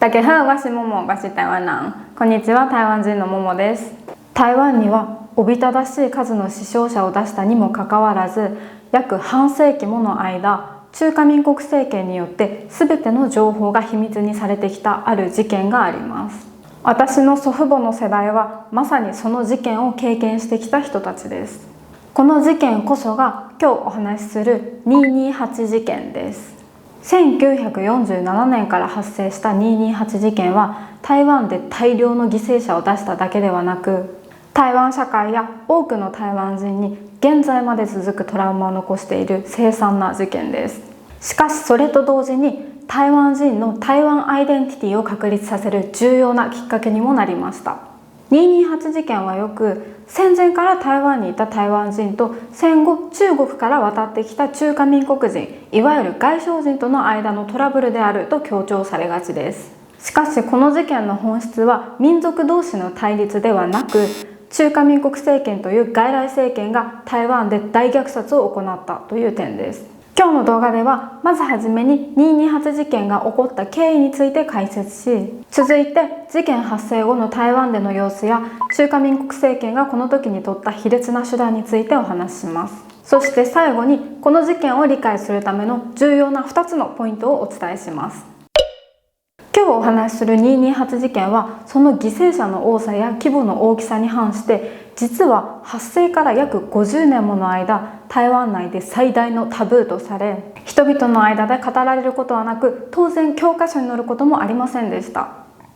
大家好，我是もも，我是台湾人。こんにちは、台湾人のももです。台湾にはおびただしい数の死傷者を出したにもかかわらず、約半世紀もの間、中華民国政権によって全ての情報が秘密にされてきたある事件があります。私の祖父母の世代はまさにその事件を経験してきた人たちです。この事件こそが今日お話しする228事件です。1947年から発生した228事件は台湾で大量の犠牲者を出しただけではなく、台湾社会や多くの台湾人に現在まで続くトラウマを残している凄惨な事件です。しかしそれと同時に台湾人の台湾アイデンティティを確立させる重要なきっかけにもなりました。228事件はよく戦前から台湾にいた台湾人と戦後中国から渡ってきた中華民国人、いわゆる外省人との間のトラブルであると強調されがちです。しかしこの事件の本質は民族同士の対立ではなく、中華民国政権という外来政権が台湾で大虐殺を行ったという点です。今日の動画ではまずはじめに228事件が起こった経緯について解説し、続いて事件発生後の台湾での様子や中華民国政権がこの時に取った卑劣な手段についてお話しします。そして最後にこの事件を理解するための重要な2つのポイントをお伝えします。今日お話しする228事件はその犠牲者の多さや規模の大きさに反して実は発生から約50年もの間台湾内で最大のタブーとされ、人々の間で語られることはなく、当然教科書に載ることもありませんでした。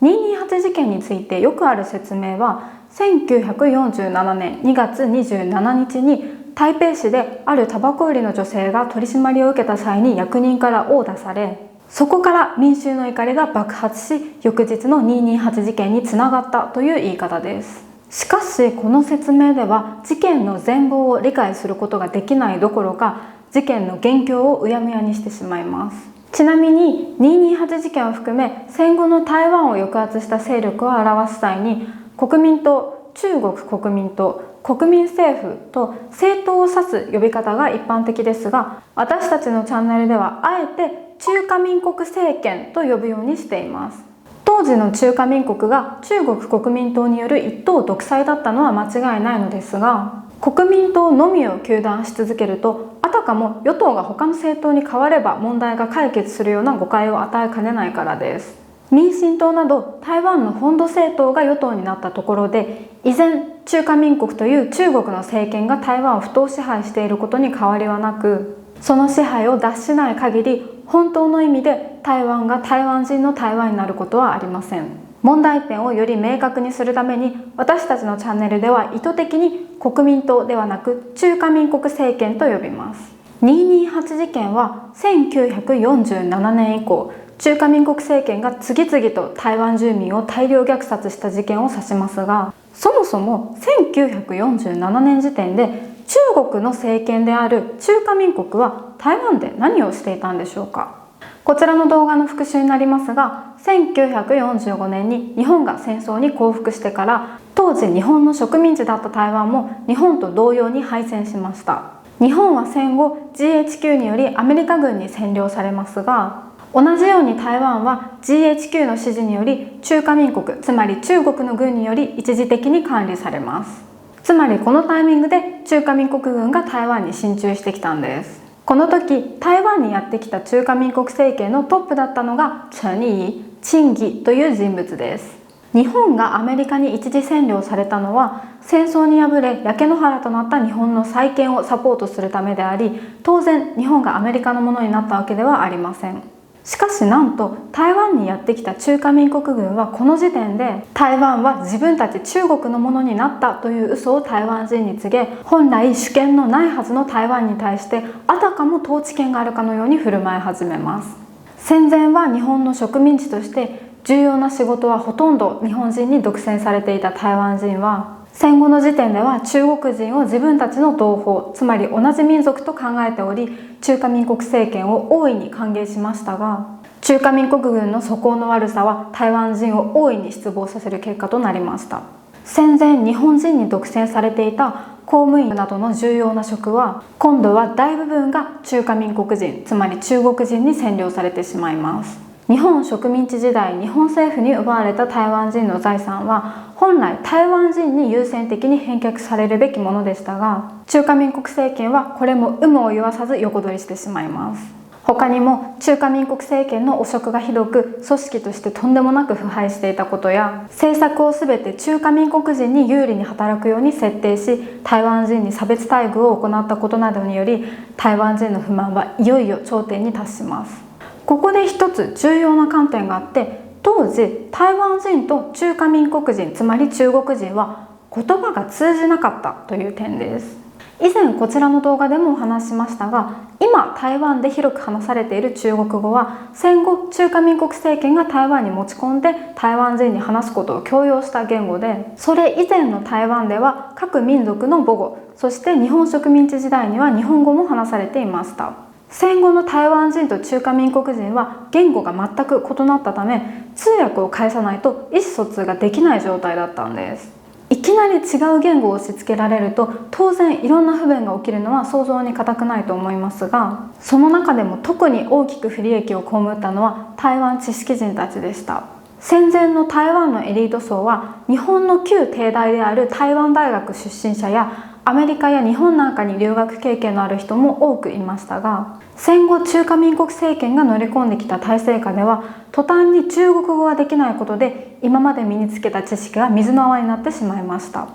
228事件についてよくある説明は、1947年2月27日に台北市であるタバコ売りの女性が取り締まりを受けた際に役人から殴打され、そこから民衆の怒りが爆発し、翌日の228事件につながったという言い方です。しかしこの説明では事件の全貌を理解することができないどころか、事件の元凶をうやむやにしてしまいます。ちなみに228事件を含め戦後の台湾を抑圧した勢力を表す際に、国民党、中国国民党、国民政府と政党を指す呼び方が一般的ですが、私たちのチャンネルではあえて中華民国政権と呼ぶようにしています。当時の中華民国が中国国民党による一党独裁だったのは間違いないのですが、国民党のみを糾弾し続けると、あたかも与党が他の政党に変われば問題が解決するような誤解を与えかねないからです。民進党など台湾の本土政党が与党になったところで、依然中華民国という中国の政権が台湾を不当支配していることに変わりはなく、その支配を脱しない限り本当の意味で台湾が台湾人の台湾になることはありません。問題点をより明確にするために、私たちのチャンネルでは意図的に国民党ではなく中華民国政権と呼びます。228事件は1947年以降、中華民国政権が次々と台湾住民を大量虐殺した事件を指しますが、そもそも1947年時点で中国の政権である中華民国は台湾で何をしていたんでしょうか。こちらの動画の復習になりますが、1945年に日本が戦争に降伏してから、当時日本の植民地だった台湾も日本と同様に敗戦しました。日本は戦後 GHQ によりアメリカ軍に占領されますが、同じように台湾は GHQ の指示により中華民国、つまり中国の軍により一時的に管理されます。つまりこのタイミングで中華民国軍が台湾に進駐してきたんです。この時台湾にやってきた中華民国政権のトップだったのが陳毅、陳義という人物です。日本がアメリカに一時占領されたのは、戦争に敗れ焼け野原となった日本の再建をサポートするためであり、当然日本がアメリカのものになったわけではありません。しかしなんと台湾にやってきた中華民国軍はこの時点で台湾は自分たち中国のものになったという嘘を台湾人に告げ、本来主権のないはずの台湾に対してあたかも統治権があるかのように振る舞い始めます。戦前は日本の植民地として重要な仕事はほとんど日本人に独占されていた台湾人は、戦後の時点では中国人を自分たちの同胞、つまり同じ民族と考えており、中華民国政権を大いに歓迎しましたが、中華民国軍の素行の悪さは台湾人を大いに失望させる結果となりました。戦前日本人に独占されていた公務員などの重要な職は、今度は大部分が中華民国人、つまり中国人に占領されてしまいます。日本植民地時代、日本政府に奪われた台湾人の財産は本来台湾人に優先的に返却されるべきものでしたが、中華民国政権はこれも有無を言わさず横取りしてしまいます。他にも中華民国政権の汚職がひどく、組織としてとんでもなく腐敗していたことや、政策をすべて中華民国人に有利に働くように設定し、台湾人に差別待遇を行ったことなどにより、台湾人の不満はいよいよ頂点に達します。ここで一つ重要な観点があって、当時台湾人と中華民国人、つまり中国人は言葉が通じなかったという点です。以前こちらの動画でもお話ししましたが、今台湾で広く話されている中国語は、戦後中華民国政権が台湾に持ち込んで台湾人に話すことを強要した言語で、それ以前の台湾では各民族の母語、そして日本植民地時代には日本語も話されていました。戦後の台湾人と中華民国人は言語が全く異なったため、通訳を介さないと意思疎通ができない状態だったんです。いきなり違う言語を押し付けられると、当然いろんな不便が起きるのは想像に難くないと思いますが、その中でも特に大きく不利益を被ったのは台湾知識人たちでした。戦前の台湾のエリート層は、日本の旧帝大である台湾大学出身者やアメリカや日本なんかに留学経験のある人も多くいましたが、戦後中華民国政権が乗り込んできた体制下では、途端に中国語ができないことで今まで身につけた知識が水の泡になってしまいました。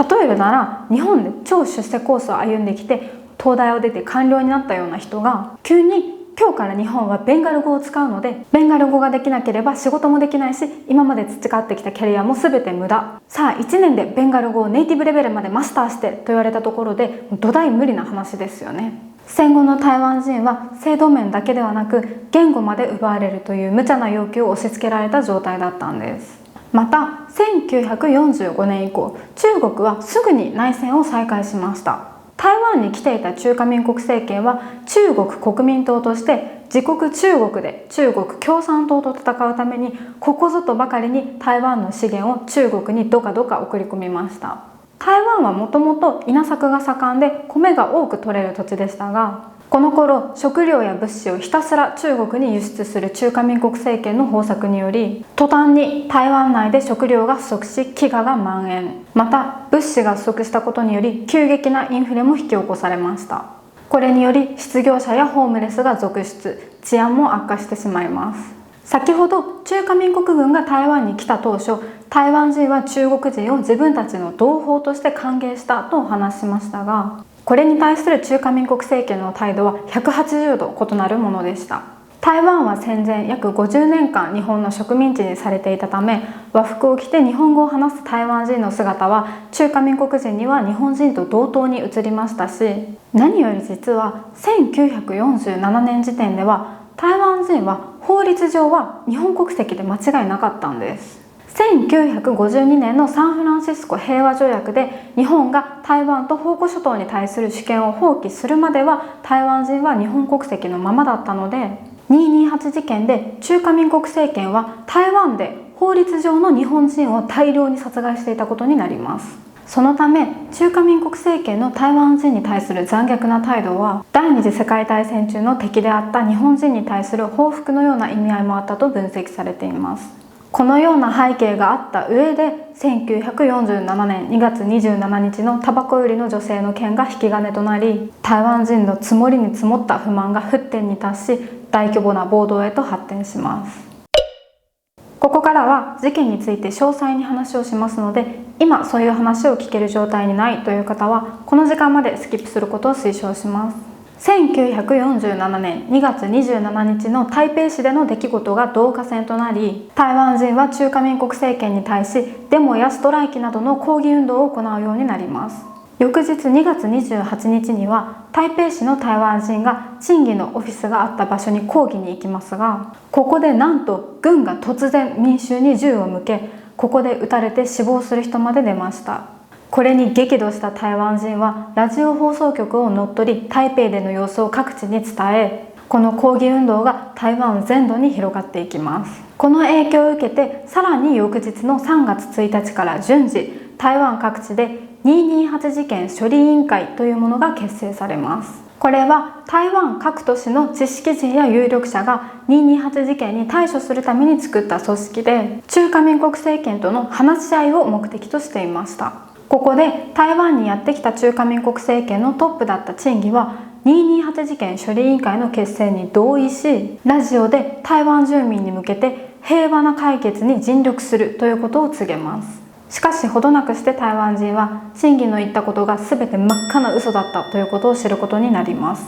例えるなら、日本で超出世コースを歩んできて東大を出て官僚になったような人が、急に今日から日本はベンガル語を使うので、ベンガル語ができなければ仕事もできないし、今まで培ってきたキャリアも全て無駄。さあ1年でベンガル語をネイティブレベルまでマスターしてと言われたところで、土台無理な話ですよね。戦後の台湾人は制度面だけではなく、言語まで奪われるという無茶な要求を押し付けられた状態だったんです。また1945年以降、中国はすぐに内戦を再開しました。台湾に来ていた中華民国政権は、中国国民党として自国中国で中国共産党と戦うために、ここぞとばかりに台湾の資源を中国にどかどか送り込みました。台湾はもともと稲作が盛んで米が多く取れる土地でしたが、この頃食料や物資をひたすら中国に輸出する中華民国政権の方策により、途端に台湾内で食料が不足し、飢餓が蔓延、また物資が不足したことにより急激なインフレも引き起こされました。これにより失業者やホームレスが続出、治安も悪化してしまいます。先ほど中華民国軍が台湾に来た当初、台湾人は中国人を自分たちの同胞として歓迎したとお話しましたが、これに対する中華民国政権の態度は180度異なるものでした。台湾は戦前約50年間日本の植民地にされていたため、和服を着て日本語を話す台湾人の姿は中華民国人には日本人と同等に映りましたし、何より実は1947年時点では台湾人は法律上は日本国籍で間違いなかったんです。1952年のサンフランシスコ平和条約で、日本が台湾と澎湖諸島に対する主権を放棄するまでは台湾人は日本国籍のままだったので、228事件で中華民国政権は台湾で法律上の日本人を大量に殺害していたことになります。そのため中華民国政権の台湾人に対する残虐な態度は、第二次世界大戦中の敵であった日本人に対する報復のような意味合いもあったと分析されています。このような背景があった上で、1947年2月27日のタバコ売りの女性の件が引き金となり、台湾人の積もりに積もった不満が沸点に達し、大規模な暴動へと発展します。ここからは事件について詳細に話をしますので、今そういう話を聞ける状態にないという方はこの時間までスキップすることを推奨します。1947年2月27日の台北市での出来事が導火線となり、台湾人は中華民国政権に対しデモやストライキなどの抗議運動を行うようになります。翌日2月28日には台北市の台湾人が陳義のオフィスがあった場所に抗議に行きますが、ここでなんと軍が突然民衆に銃を向け、ここで撃たれて死亡する人まで出ました。これに激怒した台湾人はラジオ放送局を乗っ取り、台北での様子を各地に伝え、この抗議運動が台湾全土に広がっていきます。この影響を受けて、さらに翌日の3月1日から順次台湾各地で228事件処理委員会というものが結成されます。これは台湾各都市の知識人や有力者が228事件に対処するために作った組織で、中華民国政権との話し合いを目的としていました。ここで台湾にやってきた中華民国政権のトップだった陳義は228事件処理委員会の結成に同意し、ラジオで台湾住民に向けて平和な解決に尽力するということを告げます。しかしほどなくして台湾人は陳義の言ったことが全て真っ赤な嘘だったということを知ることになります。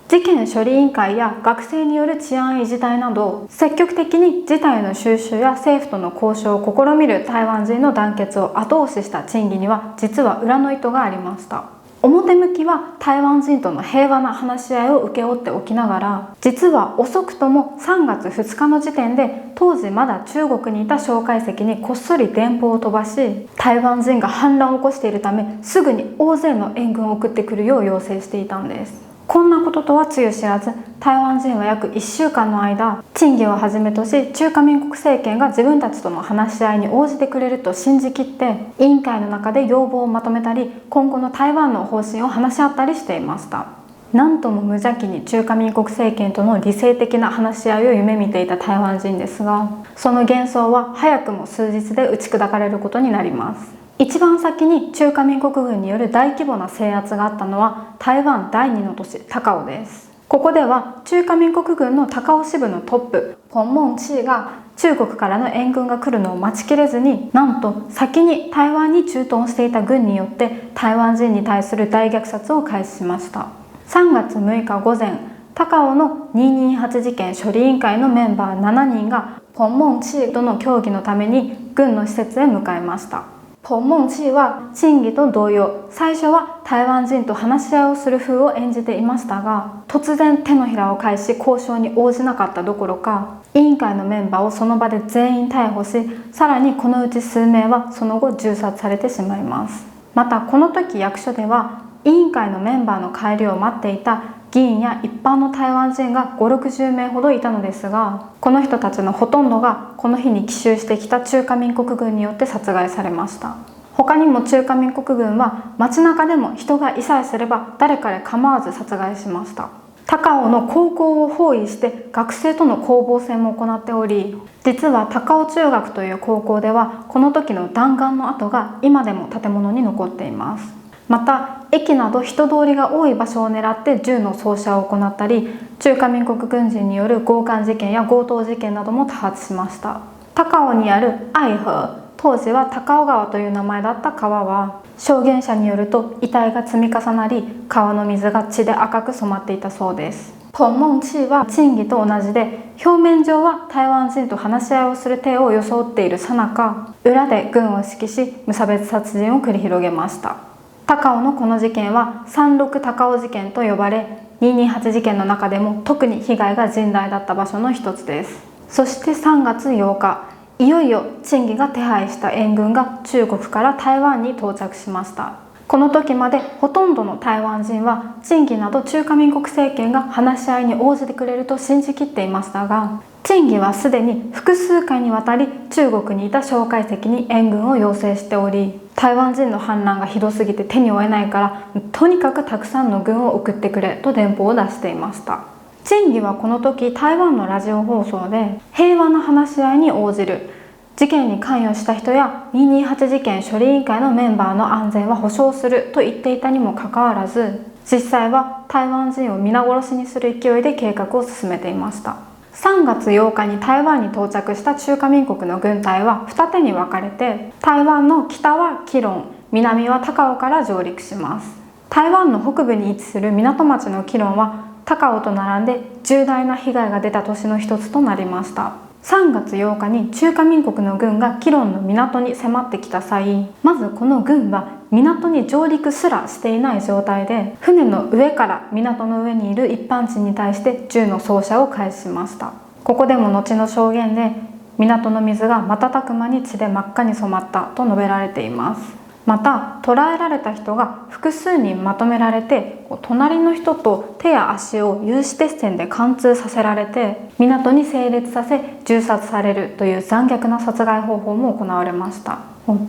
事件処理委員会や学生による治安維持隊など、積極的に事態の収拾や政府との交渉を試みる台湾人の団結を後押しした陳義には実は裏の意図がありました。表向きは台湾人との平和な話し合いを請け負っておきながら、実は遅くとも3月2日の時点で当時まだ中国にいた蒋介石にこっそり電報を飛ばし、台湾人が反乱を起こしているためすぐに大勢の援軍を送ってくるよう要請していたんです。こんなこととはつゆ知らず、台湾人は約1週間の間、陳義をはじめとし中華民国政権が自分たちとの話し合いに応じてくれると信じきって委員会の中で要望をまとめたり、今後の台湾の方針を話し合ったりしていました。なんとも無邪気に中華民国政権との理性的な話し合いを夢見ていた台湾人ですが、その幻想は早くも数日で打ち砕かれることになります。一番先に中華民国軍による大規模な制圧があったのは台湾第2の都市高雄です。ここでは中華民国軍の高雄支部のトップ彭孟智が中国からの援軍が来るのを待ちきれずに、なんと先に台湾に駐屯していた軍によって台湾人に対する大虐殺を開始しました。3月6日午前、高雄の228事件処理委員会のメンバー7人が彭孟智との協議のために軍の施設へ向かいました。彭孟智は陳義と同様、最初は台湾人と話し合いをする風を演じていましたが、突然手のひらを返し交渉に応じなかったどころか、委員会のメンバーをその場で全員逮捕し、さらにこのうち数名はその後銃殺されてしまいます。またこの時役所では委員会のメンバーの帰りを待っていた議員や一般の台湾人が5、60名ほどいたのですが、この人たちのほとんどがこの日に奇襲してきた中華民国軍によって殺害されました。他にも中華民国軍は街中でも人がいさえすれば誰彼構わず殺害しました。高雄の高校を包囲して学生との攻防戦も行っており、実は高雄中学という高校ではこの時の弾丸の跡が今でも建物に残っています。また駅など人通りが多い場所を狙って銃の掃射を行ったり、中華民国軍人による強姦事件や強盗事件なども多発しました。高尾にある愛河、当時は高尾川という名前だった川は、証言者によると遺体が積み重なり川の水が血で赤く染まっていたそうです。彭孟智は陳義と同じで、表面上は台湾人と話し合いをする体を装っている最中、裏で軍を指揮し無差別殺人を繰り広げました。高尾のこの事件は36高尾事件と呼ばれ、228事件の中でも特に被害が甚大だった場所の一つです。そして3月8日、いよいよ陳義が手配した援軍が中国から台湾に到着しました。この時までほとんどの台湾人は陳義など中華民国政権が話し合いに応じてくれると信じきっていましたが、陳義はすでに複数回にわたり中国にいた蒋介石に援軍を要請しており、台湾人の反乱がひどすぎて手に負えないからとにかくたくさんの軍を送ってくれと電報を出していました。陳義はこの時台湾のラジオ放送で平和な話し合いに応じる、事件に関与した人や228事件処理委員会のメンバーの安全は保証すると言っていたにもかかわらず、実際は台湾人を皆殺しにする勢いで計画を進めていました。3月8日に台湾に到着した中華民国の軍隊は二手に分かれて、台湾の北は基隆、南は高尾から上陸します。台湾の北部に位置する港町の基隆は高尾と並んで重大な被害が出た都市の一つとなりました。3月8日に中華民国の軍が基隆の港に迫ってきた際、まずこの軍は港に上陸すらしていない状態で、船の上から港の上にいる一般人に対して銃の掃射を開始しました。ここでも後の証言で、港の水が瞬く間に血で真っ赤に染まったと述べられています。また捕らえられた人が複数人まとめられて、隣の人と手や足を有刺鉄線で貫通させられて港に整列させ銃殺されるという残虐な殺害方法も行われました。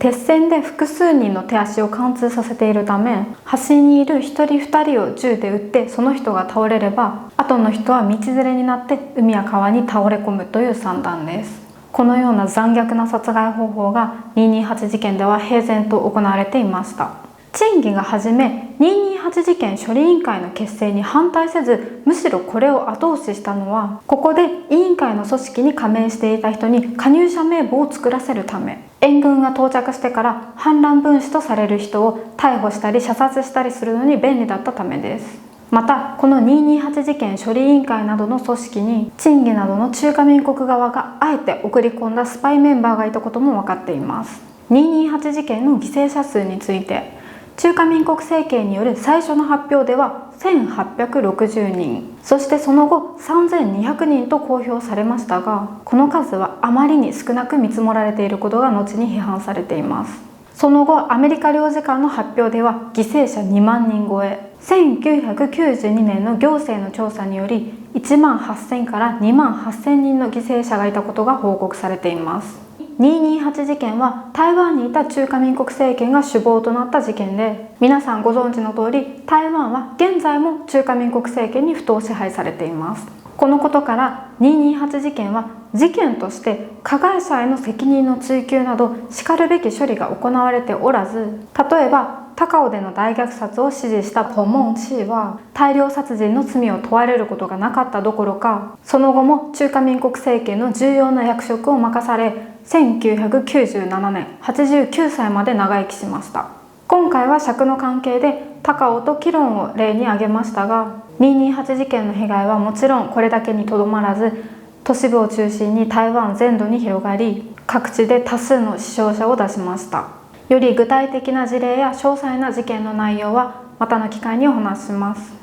鉄線で複数人の手足を貫通させているため、端にいる1人2人を銃で撃ってその人が倒れれば、後の人は道連れになって海や川に倒れ込むという算段です。このような残虐な殺害方法が228事件では平然と行われていました。陳義がはじめ228事件処理委員会の結成に反対せず、むしろこれを後押ししたのは、ここで委員会の組織に加盟していた人に加入者名簿を作らせるため、援軍が到着してから反乱分子とされる人を逮捕したり射殺したりするのに便利だったためです。またこの228事件処理委員会などの組織に陳義などの中華民国側があえて送り込んだスパイメンバーがいたことも分かっています。228事件の犠牲者数について、中華民国政権による最初の発表では1860人、そしてその後3200人と公表されましたが、この数はあまりに少なく見積もられていることが後に批判されています。その後アメリカ領事館の発表では犠牲者2万人超え、1992年の行政の調査により1万8000から2万8000人の犠牲者がいたことが報告されています。228事件は台湾にいた中華民国政権が首謀となった事件で、皆さんご存知の通り台湾は現在も中華民国政権に不当支配されています。このことから228事件は事件として加害者への責任の追及などしかるべき処理が行われておらず、例えば高雄での大虐殺を指示したポモンチーは大量殺人の罪を問われることがなかったどころか、その後も中華民国政権の重要な役職を任され、1997年89歳まで長生きしました。今回は尺の関係で高雄と帰論を例に挙げましたが、228事件の被害はもちろんこれだけにとどまらず、都市部を中心に台湾全土に広がり、各地で多数の死傷者を出しました。より具体的な事例や詳細な事件の内容はまたの機会にお話しします。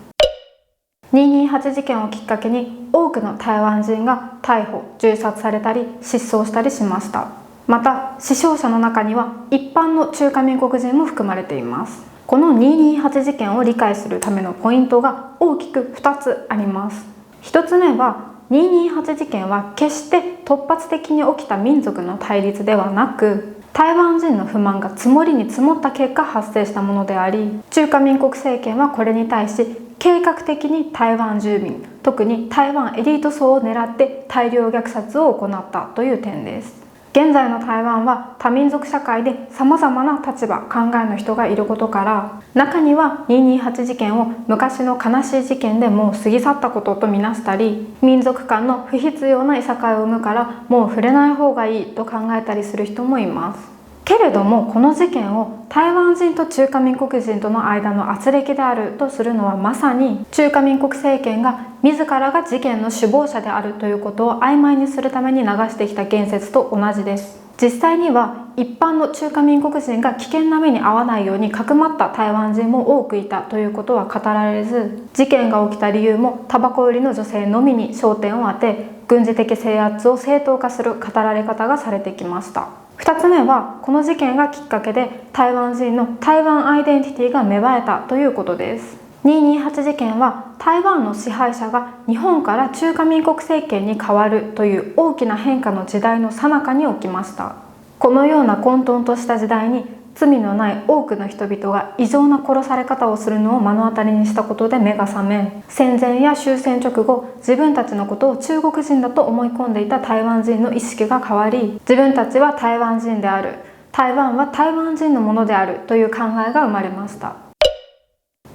228事件をきっかけに多くの台湾人が逮捕・銃殺されたり失踪したりしました。また死傷者の中には一般の中華民国人も含まれています。この228事件を理解するためのポイントが大きく2つあります。1つ目は228事件は決して突発的に起きた民族の対立ではなく、台湾人の不満が積もりに積もった結果発生したものであり、中華民国政権はこれに対し計画的に台湾住民、特に台湾エリート層を狙って大量虐殺を行ったという点です。現在の台湾は多民族社会でさまざまな立場・考えの人がいることから、中には228事件を昔の悲しい事件でもう過ぎ去ったこととみなしたり、民族間の不必要ないさかいを生むからもう触れない方がいいと考えたりする人もいます。けれどもこの事件を台湾人と中華民国人との間の圧力であるとするのは、まさに中華民国政権が自らが事件の首謀者であるということを曖昧にするために流してきた言説と同じです。実際には一般の中華民国人が危険な目に遭わないようにかくまった台湾人も多くいたということは語られず、事件が起きた理由もタバコ売りの女性のみに焦点を当て、軍事的制圧を正当化する語られ方がされてきました。2つ目はこの事件がきっかけで台湾人の台湾アイデンティティが芽生えたということです。228事件は台湾の支配者が日本から中華民国政権に変わるという大きな変化の時代の最中に起きました。このような混沌とした時代に罪のない多くの人々が異常な殺され方をするのを目の当たりにしたことで目が覚め、戦前や終戦直後、自分たちのことを中国人だと思い込んでいた台湾人の意識が変わり、自分たちは台湾人である、台湾は台湾人のものであるという考えが生まれました。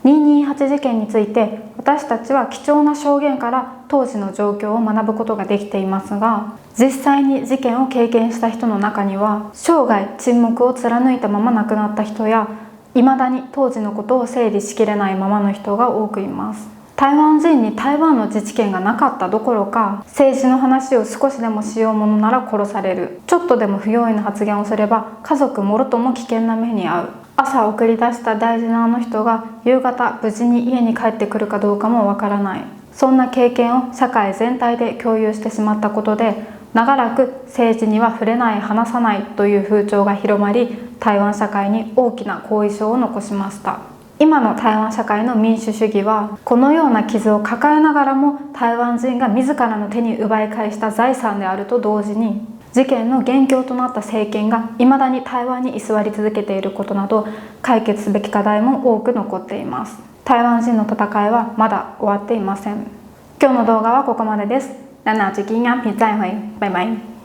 228事件について私たちは貴重な証言から当時の状況を学ぶことができていますが、実際に事件を経験した人の中には生涯沈黙を貫いたまま亡くなった人や、未だに当時のことを整理しきれないままの人が多くいます。台湾人に台湾の自治権がなかったどころか、政治の話を少しでもしようものなら殺される、ちょっとでも不用意な発言をすれば家族もろとも危険な目に遭う、朝送り出した大事なあの人が夕方無事に家に帰ってくるかどうかもわからない、そんな経験を社会全体で共有してしまったことで、長らく政治には触れない、話さないという風潮が広まり、台湾社会に大きな後遺症を残しました。今の台湾社会の民主主義はこのような傷を抱えながらも台湾人が自らの手に奪い返した財産であると同時に、事件の元凶となった政権が未だに台湾に居座り続けていることなど、解決すべき課題も多く残っています。台湾人の戦いはまだ終わっていません。今日の動画はここまでです。那我们今天再会，拜拜。